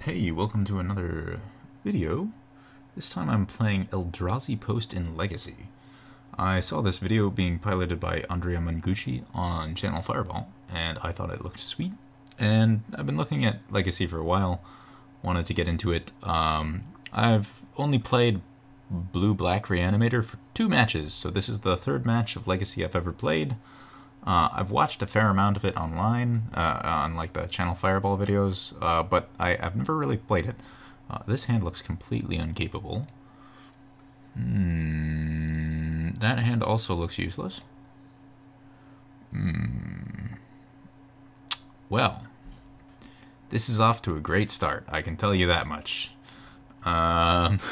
Hey, welcome to another video. This time I'm playing Eldrazi Post in Legacy. I saw this video being piloted by Andrea Mangucci on Channel Fireball, and I thought it looked sweet. And I've been looking at Legacy for a while, wanted to get into it. I've only played Blue-Black Reanimator for 2 matches, so this is the 3rd match of Legacy I've ever played. I've watched a fair amount of it online, on like the Channel Fireball videos, but I've never really played it. This hand looks completely incapable. That hand also looks useless. Well, this is off to a great start, I can tell you that much. Haven't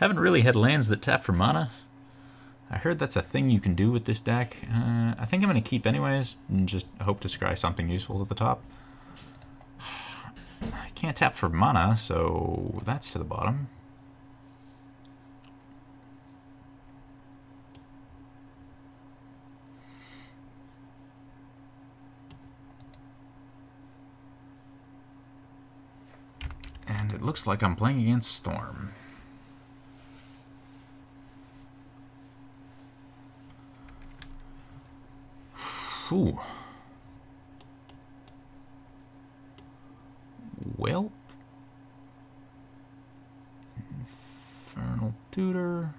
really had lands that tap for mana. I heard that's a thing you can do with this deck. I think I'm going to keep anyways, and just hope to scry something useful at the top. I can't tap for mana, so that's to the bottom. And it looks like I'm playing against Storm. Ooh. Well, Infernal Tutor.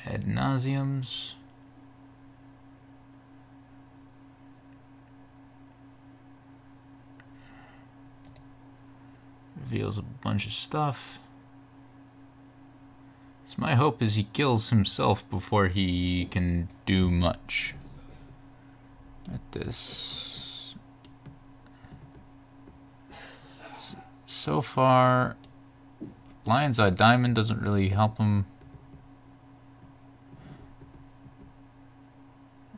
Ad nauseums. Reveals a bunch of stuff. So my hope is he kills himself before he can do much at this. So far, Lion's Eye Diamond doesn't really help him.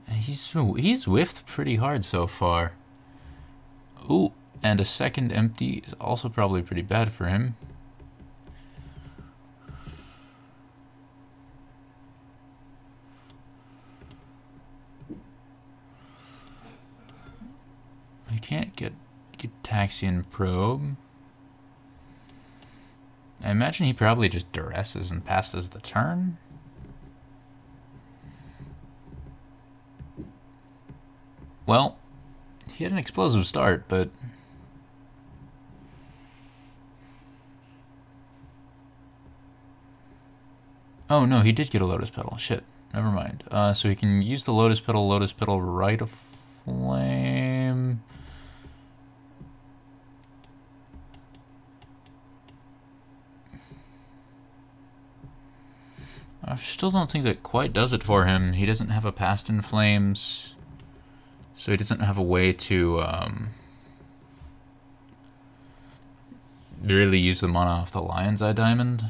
He's whiffed pretty hard so far. Ooh, and a second empty is also probably pretty bad for him. I can't get Taxian Probe. I imagine he probably just duresses and passes the turn. Well, he had an explosive start, but oh no, he did get a Lotus Petal. Shit, never mind. So he can use the Lotus Petal, Rite of Flame. I still don't think that quite does it for him. He doesn't have a Past in Flames, so he doesn't have a way to really use the mana off the Lion's Eye Diamond.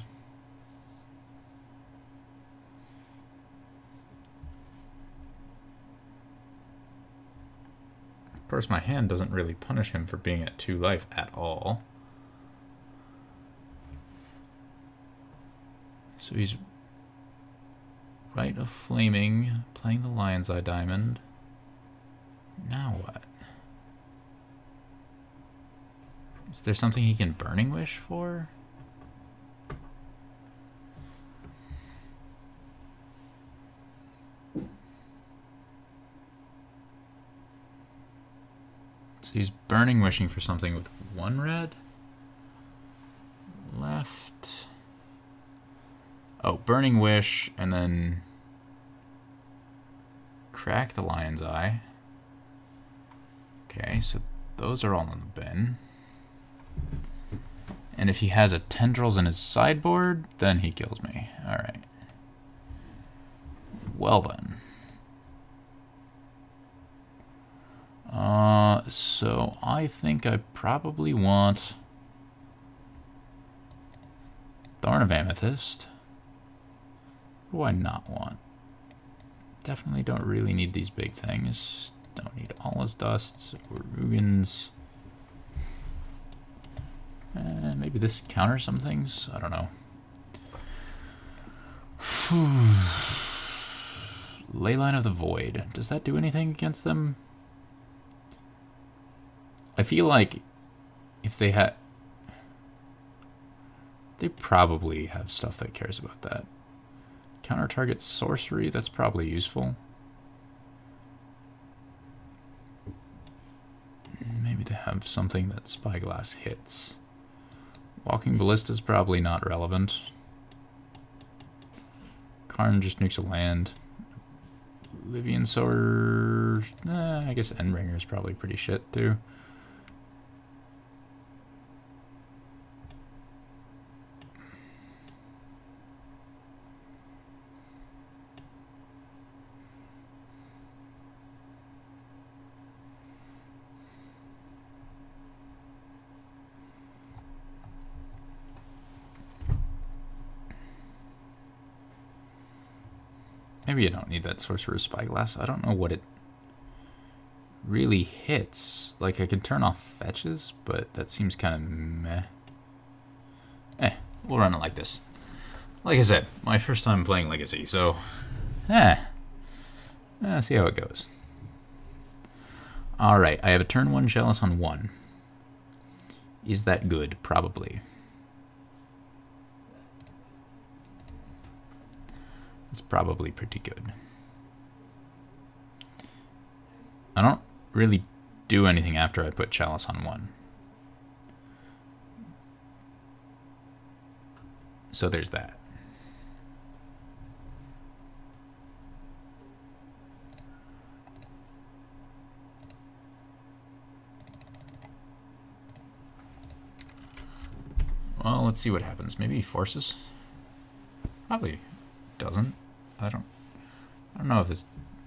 Of course, my hand doesn't really punish him for being at 2 life at all. So he's Rite of Flaming, playing the Lion's Eye Diamond. Now what? Is there something he can Burning Wish for? So he's Burning Wishing for something with 1 red left. Oh, Burning Wish, and then crack the Lion's Eye. Okay, so those are all in the bin. And if he has a Tendrils in his sideboard, then he kills me. Alright. Well then. So I think I probably want Thorn of Amethyst. What do I not want? Definitely don't really need these big things. Don't need all his dusts or Rugans. Maybe this counters some things? I don't know. Leyline of the Void. Does that do anything against them? I feel like if they had... They probably have stuff that cares about that. Counter target sorcery, that's probably useful. Maybe they have something that Spyglass hits. Walking Ballista is probably not relevant. Karn just nukes a land. Livian Sower... I guess Endbringer is probably pretty shit too. Maybe you don't need that Sorcerer's Spyglass. I don't know what it really hits. Like, I can turn off fetches, but that seems kind of meh. We'll run it like this. Like I said, my first time playing Legacy, so... see how it goes. Alright, I have a turn 1 Chalice on 1. Is that good? Probably. It's probably pretty good. I don't really do anything after I put Chalice on 1. So there's that. Well, let's see what happens. Maybe he forces? Probably doesn't. I don't know if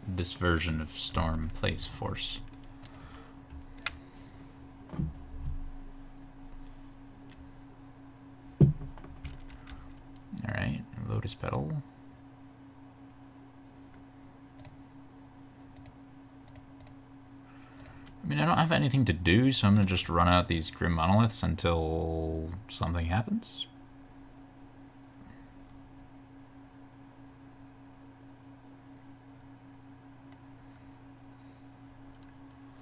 this version of Storm plays force. Alright, Lotus Petal. I mean, I don't have anything to do, so I'm gonna just run out these Grim Monoliths until something happens.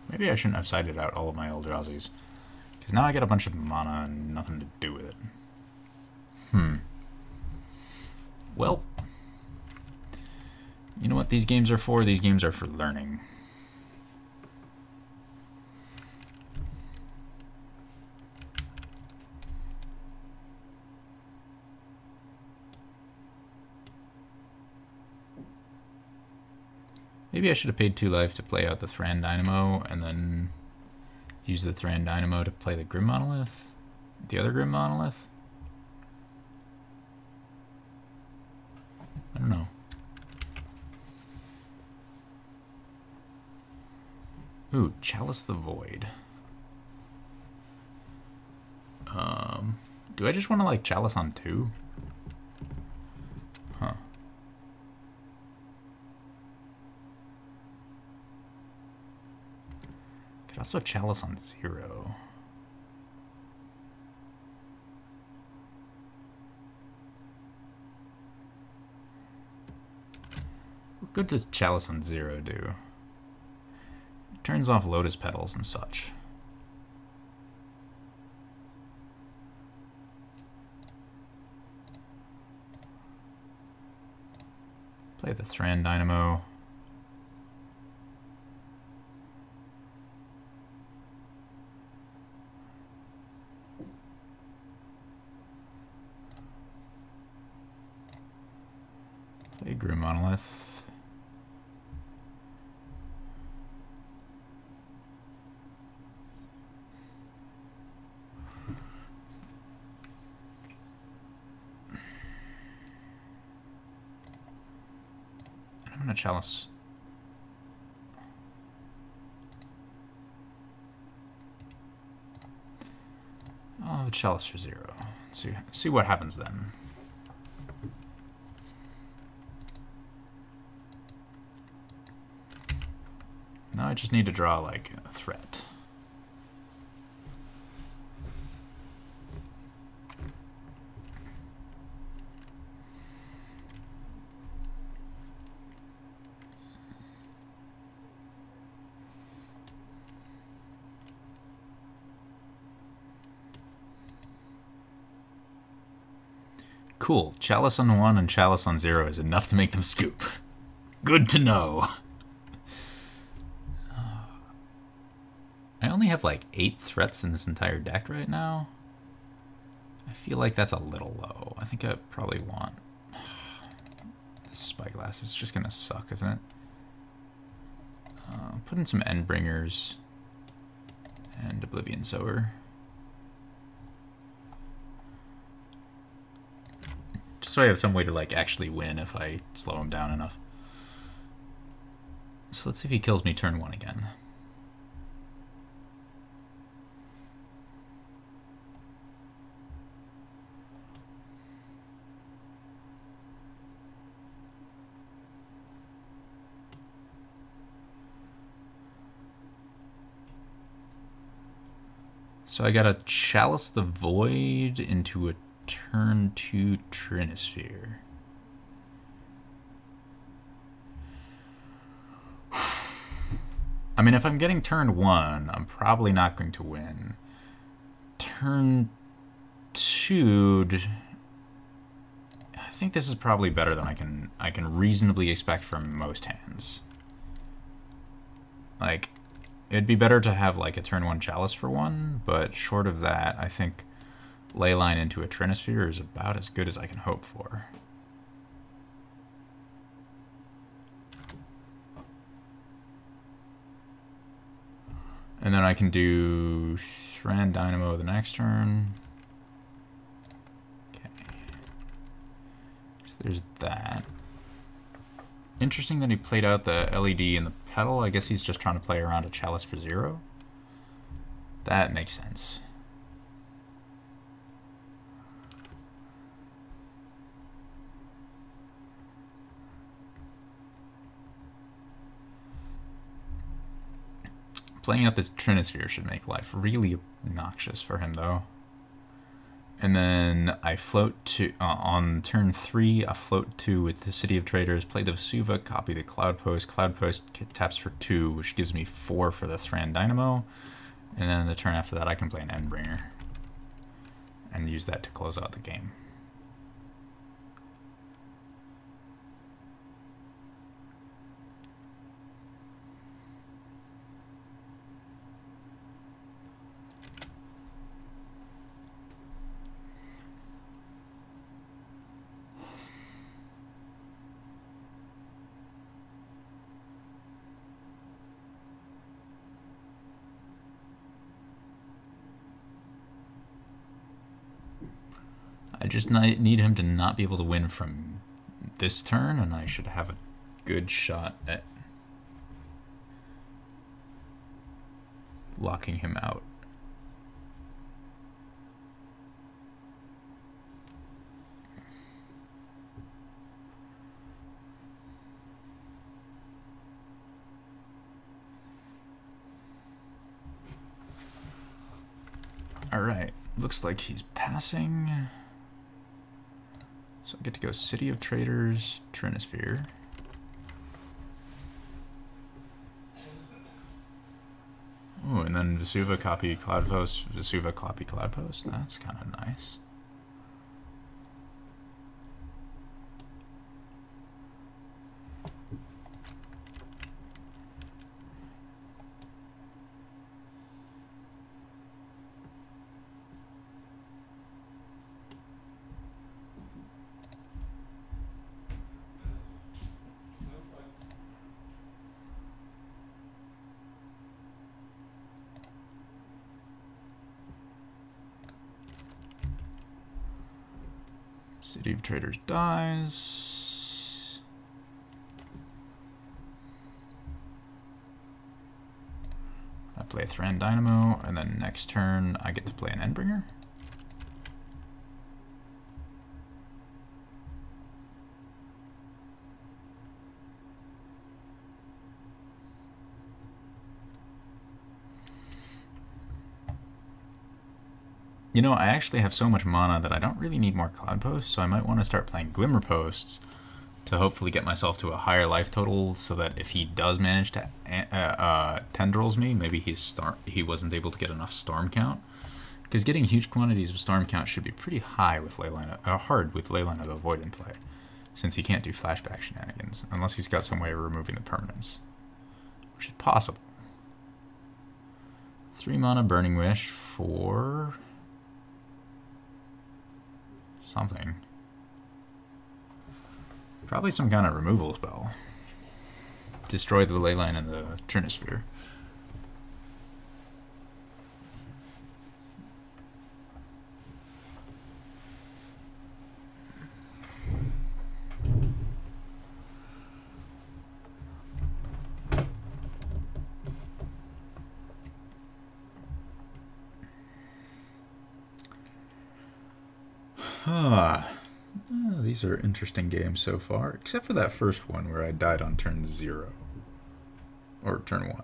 Maybe I shouldn't have sided out all of my Eldrazi's, because now I get a bunch of mana and nothing to do with it. Well, you know what these games are for? These games are for learning. Maybe I should have paid 2 life to play out the Thran Dynamo and then use the Thran Dynamo to play the Grim Monolith? The other Grim Monolith? I don't know. Ooh, Chalice the Void. Do I just want to like Chalice on 2? Huh. Could also Chalice on 0. What good does Chalice on 0 do? It turns off Lotus Petals and such. Play the Thran Dynamo. Play Grim Monolith. I'm gonna Chalice. Oh, Chalice for 0. See what happens then. Now I just need to draw like a threat. Cool. Chalice on 1 and Chalice on 0 is enough to make them scoop. Good to know. I only have like 8 threats in this entire deck right now. I feel like that's a little low. I think I probably want... This Spyglass is just gonna suck, isn't it? Put in some Endbringers and Oblivion Sower. Just so I have some way to like actually win if I slow him down enough. So let's see if he kills me turn 1 again. So I got a Chalice the Void into a turn 2 Trinisphere. I mean, if I'm getting turn 1, I'm probably not going to win. Turn 2, I think this is probably better than I can reasonably expect from most hands. Like, it'd be better to have like a turn 1 Chalice for 1, but short of that, I think Leyline into a Trinisphere is about as good as I can hope for. And then I can do Thran Dynamo the next turn. Okay. So there's that. Interesting that he played out the LED and the Petal. I guess he's just trying to play around a Chalice for 0. That makes sense. Playing out this Trinisphere should make life really obnoxious for him, though. And then I float to, on turn 3, I float 2 with the City of Traders, play the Vesuva, copy the Cloud Post. Cloud Post taps for 2, which gives me 4 for the Thran Dynamo. And then the turn after that, I can play an Endbringer and use that to close out the game. I just need him to not be able to win from this turn, and I should have a good shot at locking him out. All right, looks like he's passing. So I get to go City of Traders, Trinisphere. Oh, and then Vesuva copy Cloud Post, Vesuva copy Cloud Post. That's kind of nice. City of Traders dies. I play a Thran Dynamo, and then next turn I get to play an Endbringer. You know, I actually have so much mana that I don't really need more Cloud Posts, so I might want to start playing Glimmer Posts to hopefully get myself to a higher life total, so that if he does manage to Tendrils me, maybe he wasn't able to get enough Storm count, Because getting huge quantities of Storm Count should be pretty high with hard with Leyline of the Void in play, since he can't do flashback shenanigans, unless he's got some way of removing the permanents, which is possible. 3 mana Burning Wish for something. Probably some kind of removal spell. Destroy the Leyline and the Trinisphere. These are interesting games so far, except for that first one where I died on turn 0. Or turn 1.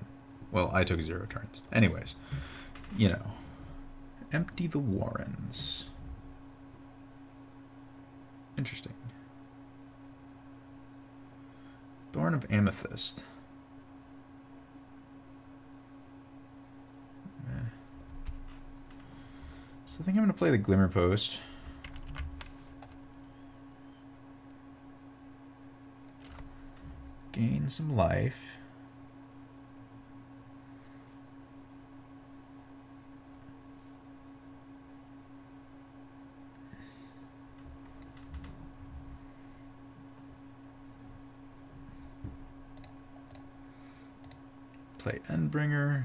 Well, I took 0 turns. Anyways, you know. Empty the Warrens. Interesting. Thorn of Amethyst. So I think I'm going to play the Glimmer Post. Gain some life. Play Endbringer.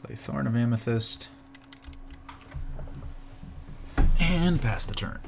Play Thorn of Amethyst. And pass the turn.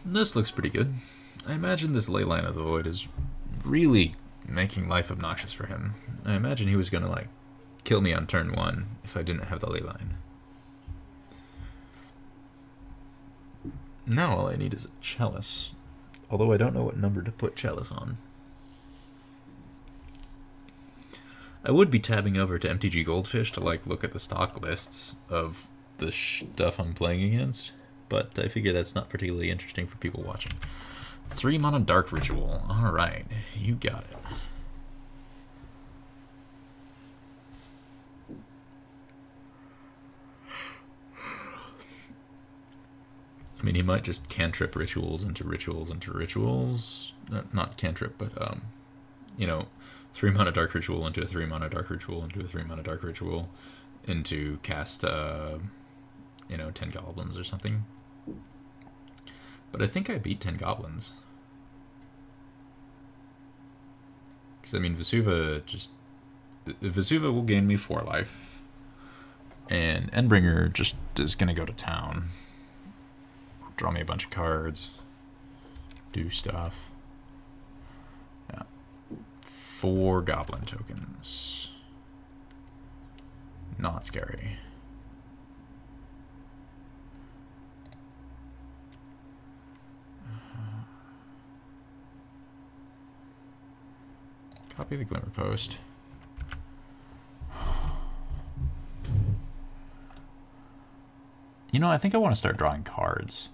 This looks pretty good. I imagine this Leyline of the Void is really making life obnoxious for him. I imagine he was gonna, like, kill me on turn 1 if I didn't have the Leyline. Now all I need is a Chalice. Although I don't know what number to put Chalice on. I would be tabbing over to MTG Goldfish to, like, look at the stock lists of the stuff I'm playing against. But I figure that's not particularly interesting for people watching. 3 mana Dark Ritual. Alright, you got it. I mean, he might just cantrip rituals into rituals into rituals. Not cantrip, but, you know, 3 mana Dark Ritual into a 3 mana Dark Ritual into a 3 mana Dark Ritual into cast, you know, 10 goblins or something. But I think I beat 10 goblins. Because, I mean, Vesuva will gain me 4 life. And Endbringer just is going to go to town. Draw me a bunch of cards. Do stuff. Yeah. 4 goblin tokens. Not scary. Copy the Glimmer Post. You know, I think I want to start drawing cards.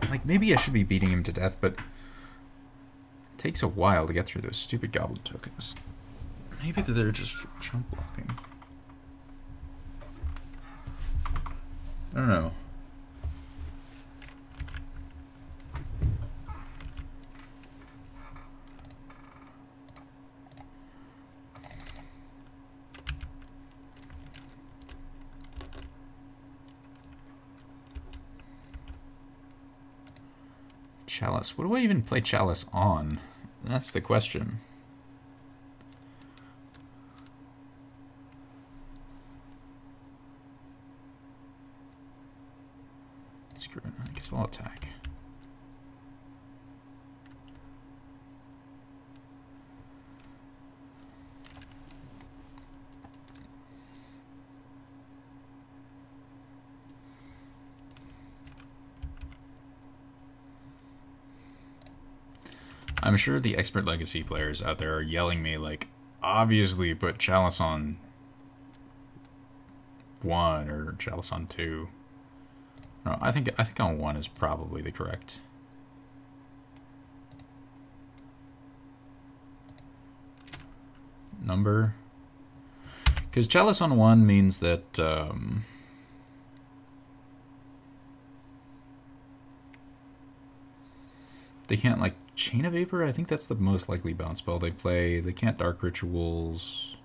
Like maybe I should be beating him to death, but it takes a while to get through those stupid goblin tokens. Maybe they're just chump blocking. I don't know. Chalice. What do I even play Chalice on? That's the question. Screw it. I guess I'll attack. I'm sure the expert Legacy players out there are yelling me like, obviously put Chalice on 1 or Chalice on 2. No, I think on 1 is probably the correct number. Because Chalice on 1 means that they can't, like, Chain of Vapor. I think that's the most likely bounce spell they play. They can't Dark Rituals.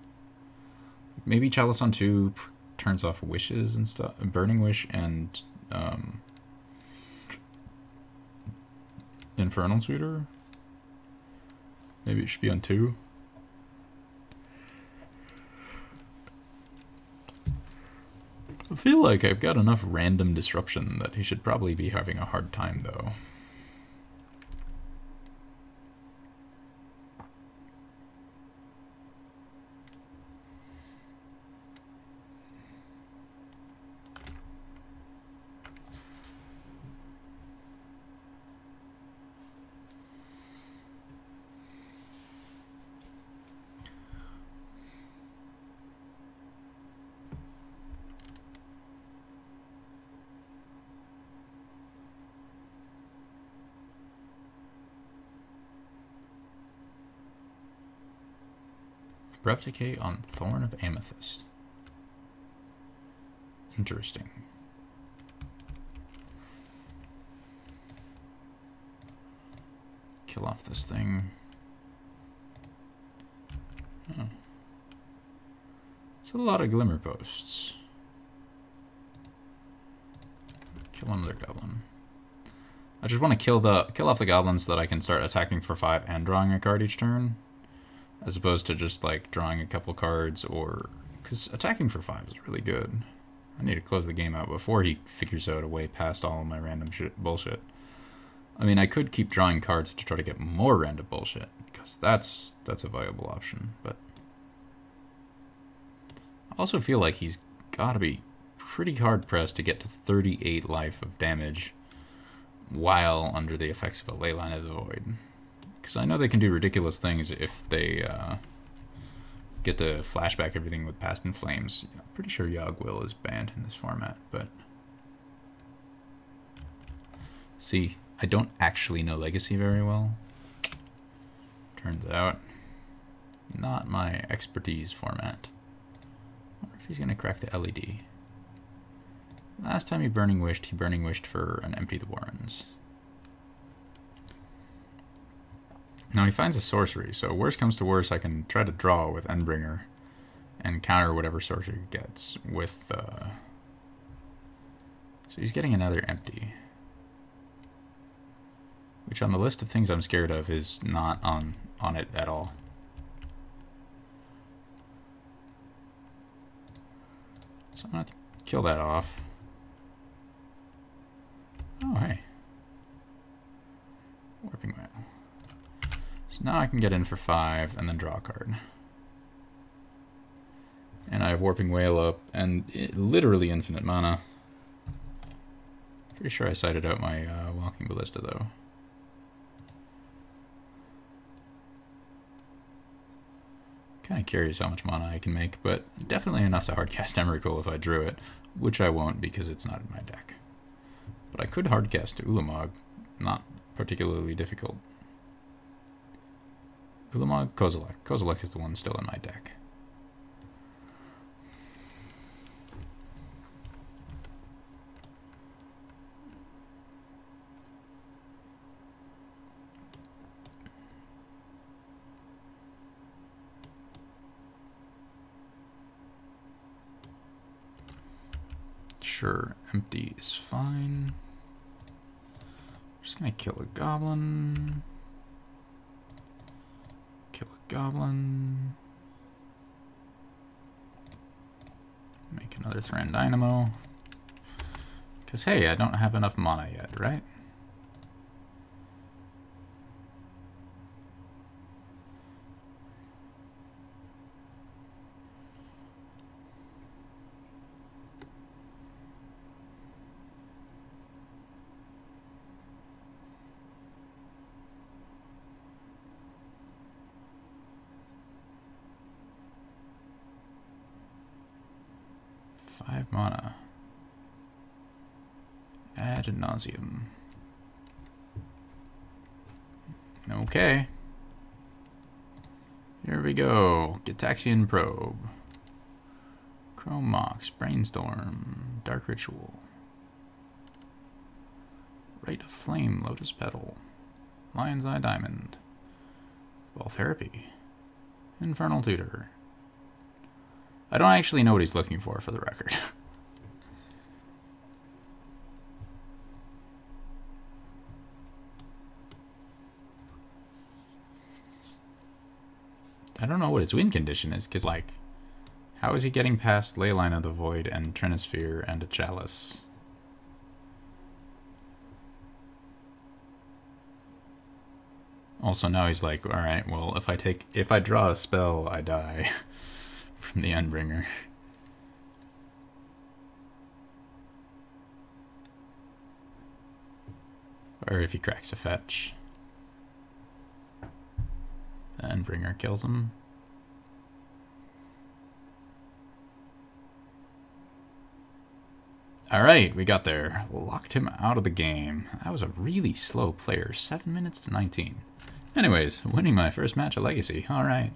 Maybe Chalice on 2 turns off Wishes and stuff. Burning Wish and Infernal Suitor. Maybe it should be on 2. I feel like I've got enough random disruption that he should probably be having a hard time, though. Abrupt Decay on Thorn of Amethyst. Interesting. Kill off this thing. Oh. It's a lot of Glimmer Posts. Kill another goblin. I just want to kill off the goblins so that I can start attacking for 5 and drawing a card each turn. As opposed to just, like, drawing a couple cards, or... Because attacking for 5 is really good. I need to close the game out before he figures out a way past all of my random bullshit. I mean, I could keep drawing cards to try to get more random bullshit, because that's a viable option, but... I also feel like he's gotta be pretty hard-pressed to get to 38 life of damage while under the effects of a Leyline of the Void. Because I know they can do ridiculous things if they get to flashback everything with Past in Flames. I'm pretty sure Yogg Will is banned in this format, but... See, I don't actually know Legacy very well. Turns out, not my expertise format. I wonder if he's going to crack the LED. Last time he Burning Wished for an Empty the Warrens. Now he finds a sorcery, so worst comes to worst, I can try to draw with Endbringer and counter whatever sorcery he gets with... So he's getting another empty. Which on the list of things I'm scared of is not on it at all. So I'm going to kill that off. Oh, hey. Warping Wail. So now I can get in for 5 and then draw a card. And I have Warping Wail up and literally infinite mana. Pretty sure I cited out my Walking Ballista though. Kind of curious how much mana I can make, but definitely enough to hardcast Emrakul if I drew it, which I won't because it's not in my deck. But I could hardcast Ulamog, not particularly difficult. Ulamog, Kozilek. Kozilek is the one still in my deck. Sure, empty is fine. Just gonna kill a goblin. Kill a goblin. Make another Thran Dynamo. Because, hey, I don't have enough mana yet, right? Five mana. Ad nauseum. Okay. Here we go. Gitaxian Probe. Chrome Mox. Brainstorm. Dark Ritual. Rite of Flame. Lotus Petal. Lion's Eye Diamond. Well, Therapy. Infernal Tutor. I don't actually know what he's looking for the record. I don't know what his win condition is, because, like, how is he getting past Leyline of the Void and Trinisphere and a Chalice? Also, now he's like, alright, well, if I draw a spell, I die from the Endbringer. Or if he cracks a fetch. The Endbringer kills him. Alright, we got there. Locked him out of the game. That was a really slow player. 7 minutes to 19. Anyways, winning my first match of Legacy. Alright.